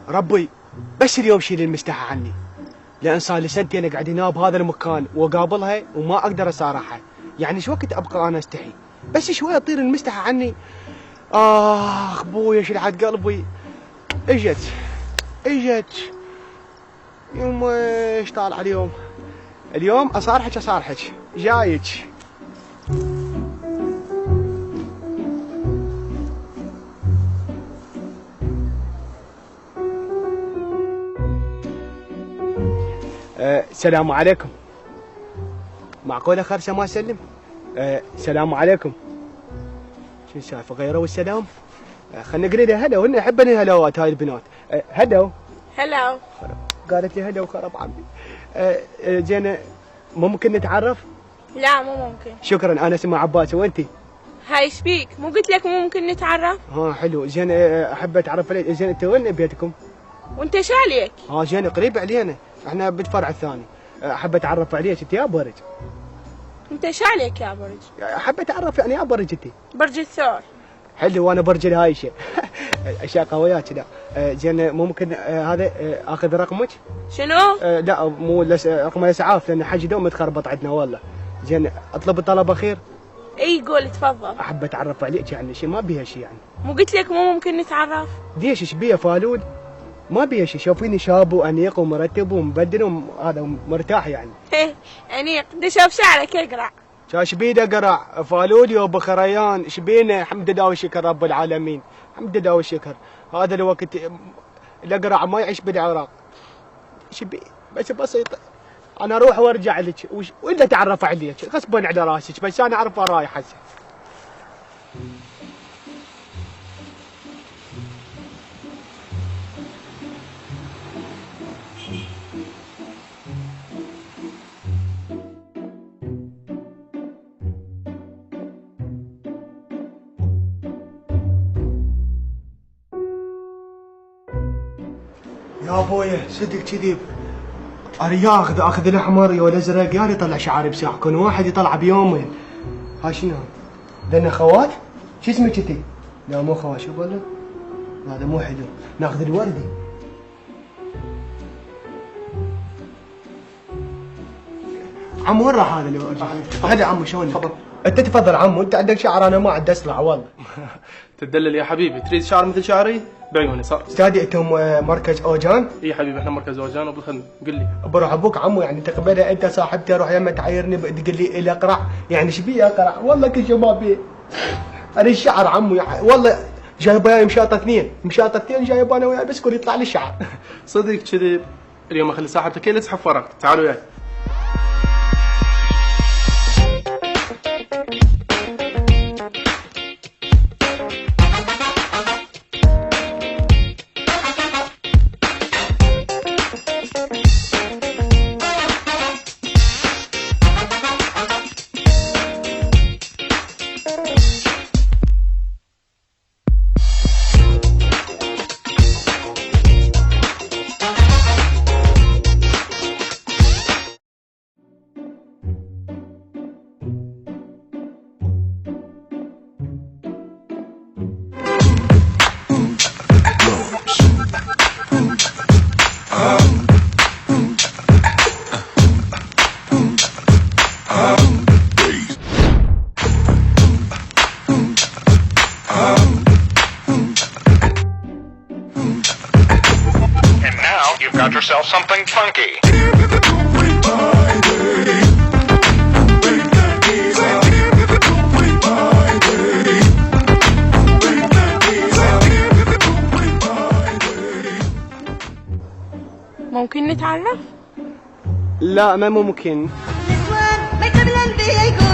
ربي بس اليوم شيل المستحى عني، لأن صار لي سنتين قاعد هنا بهذا المكان وأقابلها وما أقدر أصارحها. يعني شو وقت أبقى أنا أستحي؟ بس شوية تطير المستحى عني. أبويا شلعت قلبي. إجت يما إيش طالع اليوم أصارحك جايك. السلام عليكم. معقولة خرسة ما سلم؟ السلام عليكم. شو السالفة غيروا السلام؟ خلنا نقول لها هلا، وهن يحبن الهلاوات هاي البنات. هلو. قالت لي هلا وخرب عمي. زين ممكن نتعرف؟ لا مو ممكن. شكرا، انا اسمي عباس وانتي؟ هاي شبيك؟ مو قلت لك مو ممكن نتعرف؟ حلو. زين احب اتعرف عليك. زين انت وين بيتكم؟ وانت شو عليك؟ زين قريب علينا، احنا بالفرع الثاني. احب اتعرف عليك. انت يا برج؟ انت شو عليك يا برج؟ احب اتعرف يعني يا برج. انت برج الثور. حلو، وانا برج الهايشه. اشياء قويات كذا. زين ممكن هذا اخذ رقمك؟ شنو؟ لا مو رقم الاسعاف، لان حج دوم متخربط عندنا والله. زين اطلب طلب اخير؟ اي قول تفضل. احب اتعرف عليك، يعني شيء ما بيها شيء يعني. مو قلت لك مو ممكن نتعرف؟ ليش ايش بيها فالول؟ ما بيها شيء، شوفيني شاب وانيق ومرتب ومبدل وهذا مرتاح يعني. انيق دشوف شعرك اقرع. شاش بيده قرع فالولي وبخريان شبينا. حمد الله والشكر رب العالمين، حمد الله والشكر. هذا الوقت الاقرع ما يعيش بالعراق. شبي بس بسيطه. انا اروح وارجع لك ولا تعرف عليك غصبا على راسك، بس انا اعرف وين رايح هسه. يا ابويا صدق كذب. انا اخذ الاحمر يا الازرق، يا يطلع شعري بساعه، كل واحد يطلع بيومين. ها شنو؟ لنا خوات؟ شو اسمك انت؟ لا مو خوات. شو بقول هذا مو حلو. ناخذ الوردي. عم وين راح هذا الوردي؟ هلا عمو شلونك؟ تفضل. انت تفضل عمو، انت عندك شعر انا ما عندي اصلع والله. تدلل يا حبيبي، تريد شعر مثل شعري؟ بعيوني صار. استاذي انتم مركز اوجان؟ اي حبيبي احنا مركز اوجان وبالخدمه. قل لي. بروح ابوك عمو، يعني تقبلها انت صاحبتي، اروح يمه تعايرني تقول لي الاقرع، يعني ايش بي اقرع؟ والله كل شيء ما بي. انا الشعر عمو والله جايب وياي مشاطه اثنين جايب انا وياي بس كل يطلع لي الشعر. صدق كذب. اليوم اخلي صاحبتك هي اللي تسحب ورق. تعالوا وياي. Got yourself something funky. ممكن نتعرف؟ لا ما ممكن. This one, make a blend,